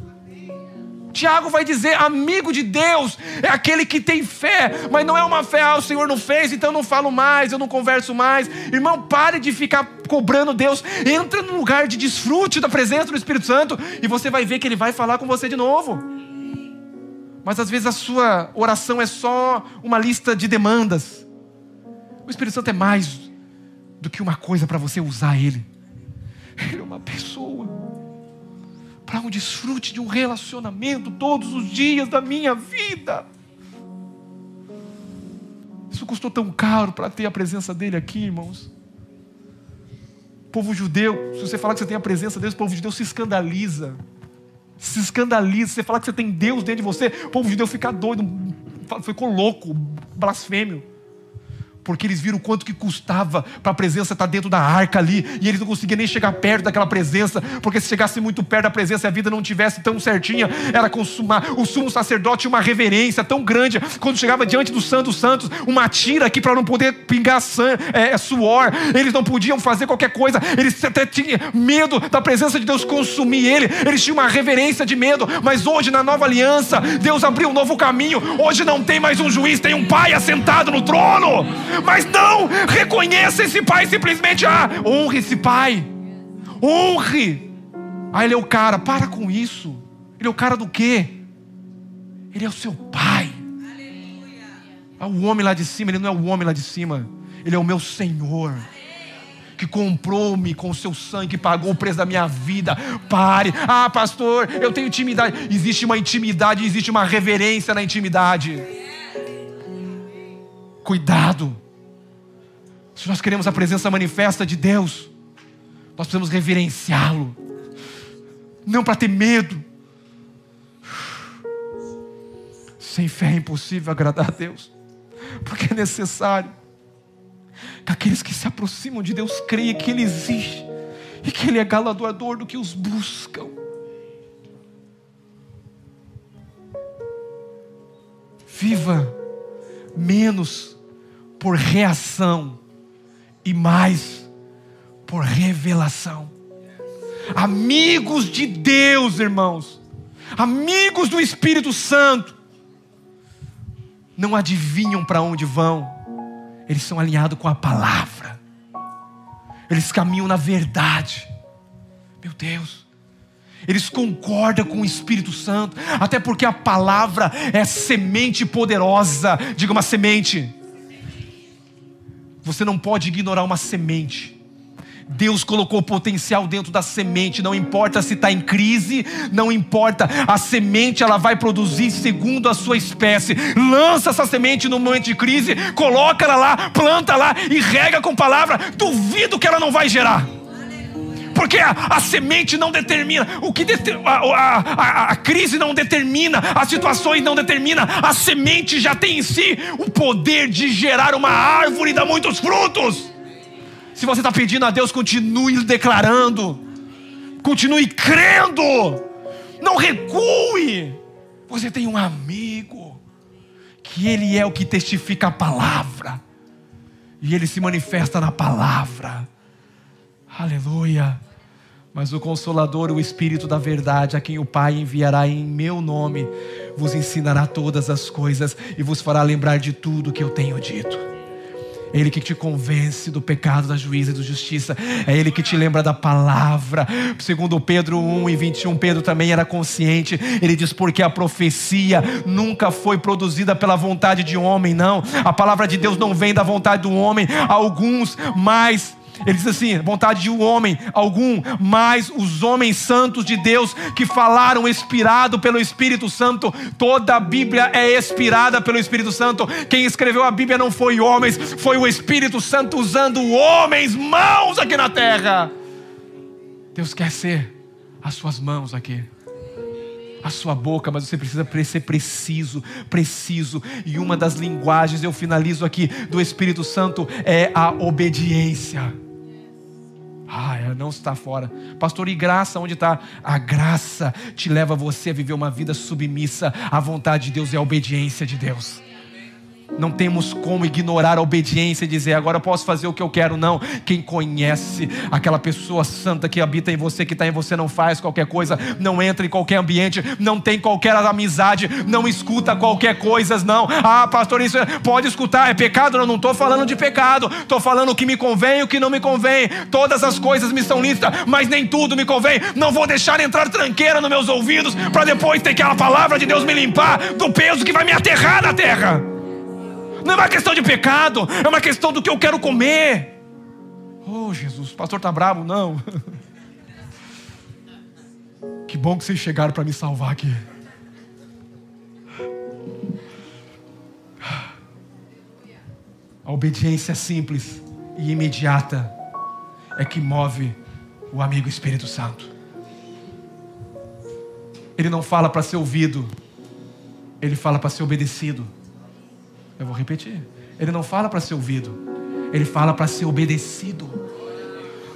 Tiago vai dizer: amigo de Deus é aquele que tem fé, mas não é uma fé, o Senhor não fez, então eu não falo mais, eu não converso mais. Irmão, pare de ficar cobrando Deus. Entra num lugar de desfrute da presença do Espírito Santo e você vai ver que Ele vai falar com você de novo. Mas às vezes a sua oração é só uma lista de demandas. O Espírito Santo é mais do que uma coisa para você usar Ele. Ele é uma pessoa para um desfrute de um relacionamento todos os dias da minha vida. Isso custou tão caro para ter a presença dele aqui, irmãos. O povo judeu, se você falar que você tem a presença dele, o povo judeu se escandaliza. Se escandaliza. Se você falar que você tem Deus dentro de você, o povo judeu fica doido, ficou louco, blasfêmio. Porque eles viram o quanto que custava para a presença estar dentro da arca ali. E eles não conseguiam nem chegar perto daquela presença. Porque se chegasse muito perto da presença e a vida não tivesse tão certinha, era consumar. O sumo sacerdote tinha uma reverência tão grande. Quando chegava diante do Santo dos Santos, uma tira aqui para não poder pingar suor. Eles não podiam fazer qualquer coisa. Eles até tinham medo da presença de Deus consumir ele. Eles tinham uma reverência de medo. Mas hoje na nova aliança, Deus abriu um novo caminho. Hoje não tem mais um juiz, tem um pai assentado no trono. Mas não reconheça esse pai simplesmente. Honre esse pai. Honre. Ele é o cara. Para com isso. Ele é o cara do quê? Ele é o seu pai. O homem lá de cima, ele não é o homem lá de cima. Ele é o meu Senhor, que comprou-me com o seu sangue, que pagou o preço da minha vida. Pare. Pastor, eu tenho intimidade. Existe uma intimidade, existe uma reverência na intimidade. Cuidado. Se nós queremos a presença manifesta de Deus, nós precisamos reverenciá-lo. Não para ter medo. Sem fé é impossível agradar a Deus. Porque é necessário que aqueles que se aproximam de Deus creiam que Ele existe e que Ele é galardoador do que os buscam. Viva menos por reação e mais por revelação. Amigos de Deus, irmãos, amigos do Espírito Santo, não adivinham para onde vão. Eles são alinhados com a palavra. Eles caminham na verdade. Meu Deus. Eles concordam com o Espírito Santo. Até porque a palavra é semente poderosa. Diga uma semente. Você não pode ignorar uma semente. Deus colocou potencial dentro da semente. Não importa se está em crise, não importa. A semente ela vai produzir segundo a sua espécie. Lança essa semente no momento de crise, coloca ela lá, planta lá e rega com palavra. Duvido que ela não vai gerar. Porque a semente não determina. A crise não determina. As situações não determinam. A semente já tem em si o poder de gerar uma árvore e dar muitos frutos. Se você está pedindo a Deus, continue declarando. Continue crendo. Não recue. Você tem um amigo que Ele é o que testifica a palavra. E Ele se manifesta na palavra. Aleluia. Mas o Consolador, o Espírito da verdade, a quem o Pai enviará em meu nome, vos ensinará todas as coisas e vos fará lembrar de tudo que eu tenho dito. É Ele que te convence do pecado, da juíza e da justiça. É Ele que te lembra da palavra. Segundo Pedro 1:21, Pedro também era consciente. Ele diz: porque a profecia nunca foi produzida pela vontade de homem, não. A palavra de Deus não vem da vontade do homem. Alguns mais Ele diz assim: vontade de um homem algum, mas os homens santos de Deus que falaram inspirado pelo Espírito Santo. Toda a Bíblia é inspirada pelo Espírito Santo. Quem escreveu a Bíblia não foi homens, foi o Espírito Santo usando homens, mãos aqui na terra. Deus quer ser as suas mãos aqui, a sua boca, mas você precisa ser preciso. E uma das linguagens, eu finalizo aqui, do Espírito Santo é a obediência. Não está fora. Pastor, e graça onde está? A graça te leva você a viver uma vida submissa à vontade de Deus e à obediência de Deus. Não temos como ignorar a obediência e dizer: agora eu posso fazer o que eu quero. Não. Quem conhece aquela pessoa santa que habita em você, que está em você, não faz qualquer coisa, não entra em qualquer ambiente, não tem qualquer amizade, não escuta qualquer coisa, não. Pastor, isso pode escutar, é pecado? Eu não estou falando de pecado, estou falando o que me convém e o que não me convém. Todas as coisas me são lícitas, mas nem tudo me convém. Não vou deixar entrar tranqueira nos meus ouvidos para depois ter aquela palavra de Deus me limpar do peso que vai me aterrar na terra. Não é uma questão de pecado, é uma questão do que eu quero comer. Oh, Jesus, o pastor está bravo? Não. Que bom que vocês chegaram para me salvar aqui. A obediência simples e imediata é que move o amigo Espírito Santo. Ele não fala para ser ouvido, ele fala para ser obedecido. Eu vou repetir. Ele não fala para ser ouvido, ele fala para ser obedecido.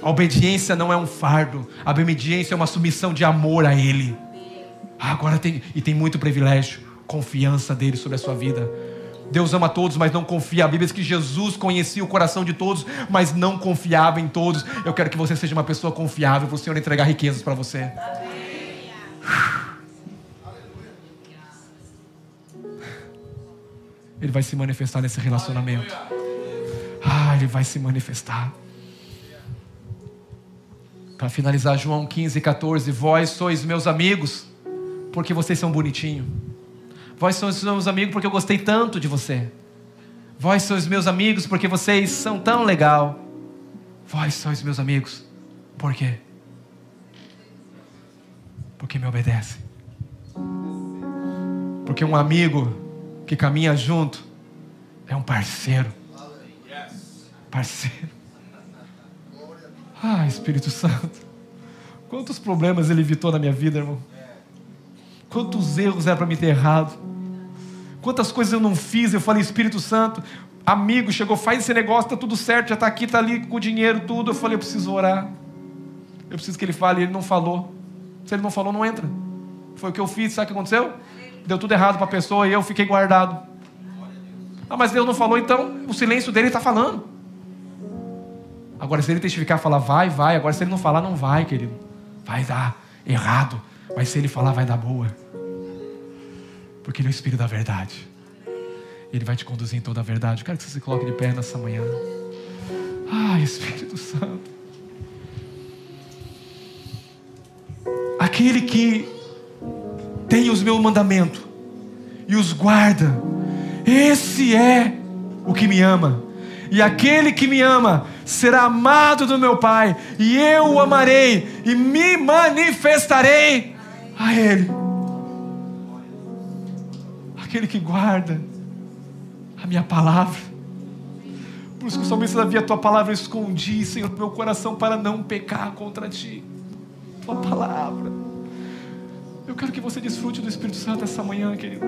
A obediência não é um fardo. A obediência é uma submissão de amor a Ele. Agora tem muito privilégio, confiança dele sobre a sua vida. Deus ama todos, mas não confia. A Bíblia diz que Jesus conhecia o coração de todos, mas não confiava em todos. Eu quero que você seja uma pessoa confiável para o Senhor entregar riquezas para você. Ele vai se manifestar nesse relacionamento. Ele vai se manifestar. Para finalizar, João 15:14. Vós sois meus amigos porque vocês são bonitinhos. Vós sois meus amigos porque eu gostei tanto de você. Vós sois meus amigos porque vocês são tão legal. Vós sois meus amigos. Por quê? Porque me obedece. Porque um amigo que caminha junto é um parceiro. Parceiro. Espírito Santo, quantos problemas Ele evitou na minha vida, irmão. Quantos erros era para me ter errado. Quantas coisas eu não fiz. Eu falei: Espírito Santo, amigo, chegou, faz esse negócio, está tudo certo, já está aqui, está ali com o dinheiro, tudo. Eu falei: eu preciso orar, eu preciso que Ele fale. Ele não falou. Se Ele não falou, não entra. Foi o que eu fiz. Sabe o que aconteceu? Deu tudo errado para a pessoa e eu fiquei guardado. Mas Deus não falou, então o silêncio dele está falando. Agora, se ele testificar, falar vai. Agora, se ele não falar, não vai, querido. Vai dar errado. Mas se ele falar, vai dar boa. Porque Ele é o Espírito da verdade. Ele vai te conduzir em toda a verdade. Eu quero que você se coloque de pé nessa manhã. Espírito Santo. Aquele que tem os meus mandamentos e os guarda, esse é o que me ama. E aquele que me ama será amado do meu Pai, e eu o amarei e me manifestarei a Ele. Aquele que guarda a minha palavra. Por isso que o salmista Davi: a tua palavra eu escondi, Senhor, no meu coração, para não pecar contra ti. Tua palavra. Eu quero que você desfrute do Espírito Santo essa manhã, querido.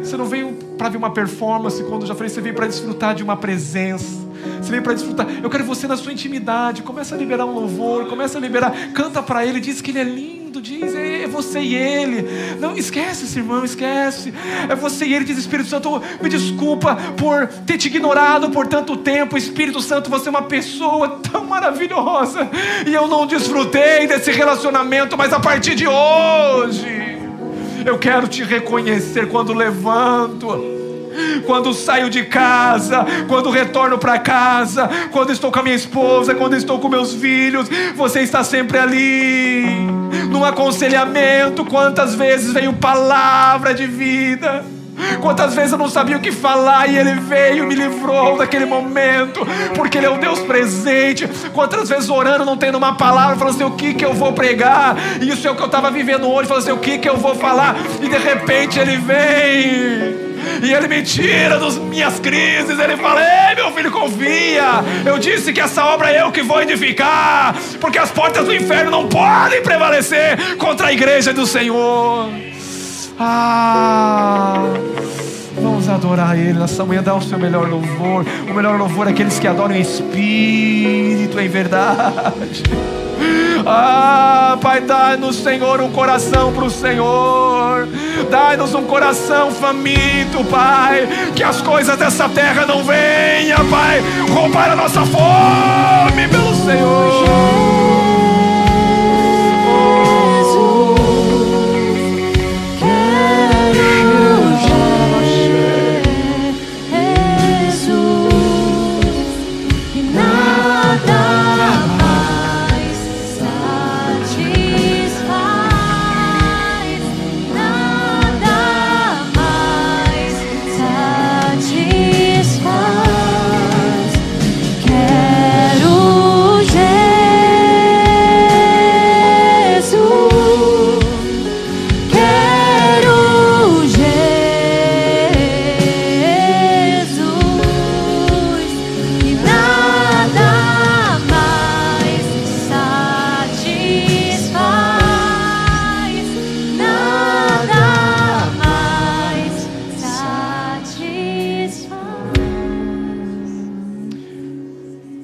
Você não veio para ver uma performance, quando eu já falei, você veio para desfrutar de uma presença. Você veio para desfrutar. Eu quero você na sua intimidade. Começa a liberar um louvor, começa a liberar. Canta para Ele, diz que Ele é lindo, diz, é você e Ele. Não, esquece esse irmão, esquece. É você e Ele, diz: Espírito Santo, me desculpa por ter te ignorado por tanto tempo. Espírito Santo, você é uma pessoa tão maravilhosa e eu não desfrutei desse relacionamento, mas a partir de hoje eu quero te reconhecer quando levanto, quando saio de casa, quando retorno para casa, quando estou com a minha esposa, quando estou com meus filhos. Você está sempre ali, num aconselhamento. Quantas vezes veio palavra de vida, Quantas vezes eu não sabia o que falar e Ele veio e me livrou daquele momento, porque Ele é o Deus presente. Quantas vezes orando, não tendo uma palavra, falando assim, o que eu vou pregar? E isso é o que eu estava vivendo hoje, falando assim, o que eu vou falar? E de repente Ele vem e Ele me tira das minhas crises. Ele fala, ei meu filho, confia, eu disse que essa obra é eu que vou edificar, porque as portas do inferno não podem prevalecer contra a igreja do Senhor. Vamos adorar Ele nessa manhã. Dá o seu melhor louvor. O melhor louvor é aqueles que adoram em espírito, em verdade. Pai, dá-nos, Senhor, um coração para o Senhor. Dá-nos um coração faminto, Pai. Que as coisas dessa terra não venham, Pai, roubar a nossa fome pelo Senhor.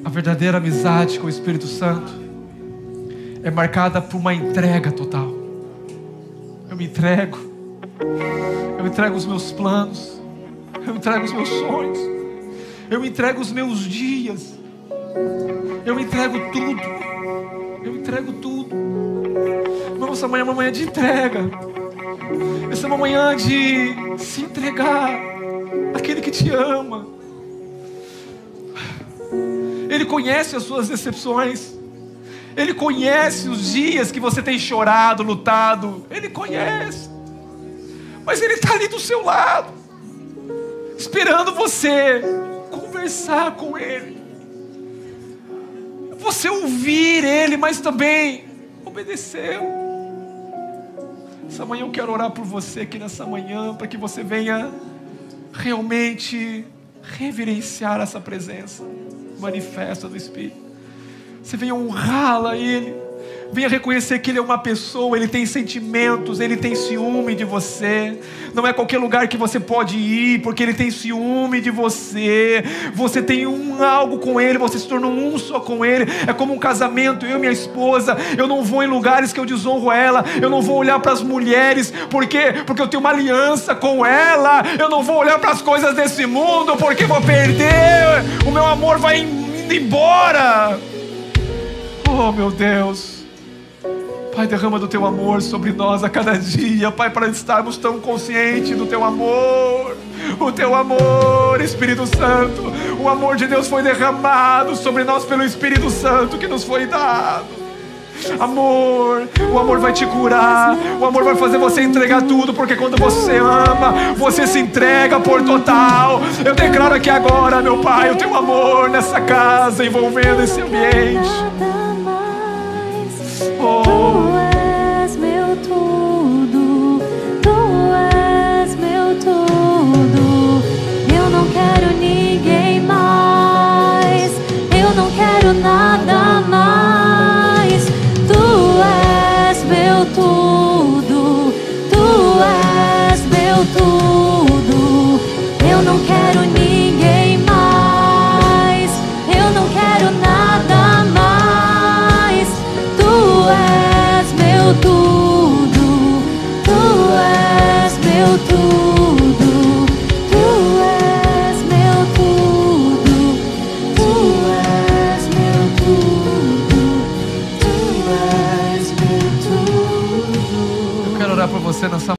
A verdadeira amizade com o Espírito Santo é marcada por uma entrega total. Eu me entrego os meus planos, eu entrego os meus sonhos, eu entrego os meus dias, eu entrego tudo. Vamos, essa manhã é uma manhã de entrega, essa é uma manhã de se entregar àquele que te ama. Ele conhece as suas decepções, Ele conhece os dias que você tem chorado, lutado, Ele conhece, mas Ele está ali do seu lado, esperando você conversar com Ele, você ouvir Ele, mas também obedecer. Essa manhã eu quero orar por você aqui nessa manhã, para que você venha realmente reverenciar essa presença manifesta do Espírito. Você venha honrá-la a Ele, venha reconhecer que Ele é uma pessoa, Ele tem sentimentos, Ele tem ciúme de você. Não é qualquer lugar que você pode ir, porque Ele tem ciúme de você. Você tem algo com Ele, você se tornou um só com Ele. É como um casamento, eu e minha esposa. Eu não vou em lugares que eu desonro ela, eu não vou olhar para as mulheres, por quê? Porque eu tenho uma aliança com ela. Eu não vou olhar para as coisas desse mundo, porque vou perder, o meu amor vai indo embora. Oh meu Deus, Pai, derrama do Teu amor sobre nós a cada dia, Pai, para estarmos tão conscientes do Teu amor. O Teu amor, Espírito Santo, o amor de Deus foi derramado sobre nós pelo Espírito Santo que nos foi dado. Amor, o amor vai te curar, o amor vai fazer você entregar tudo, porque quando você ama, você se entrega por total. Eu declaro aqui agora, meu Pai, o Teu amor nessa casa, envolvendo esse ambiente. Tu és meu tudo, Tu és meu tudo. Eu não quero ninguém mais, eu não quero nada mais. Tu és meu tudo, Tu és meu tudo. Eu não quero ninguém mais, eu não quero nada mais. Tu és meu tudo, Tu és meu tudo, Tu és meu tudo, Tu és meu tudo, Tu és meu tudo. Eu quero orar por você nessa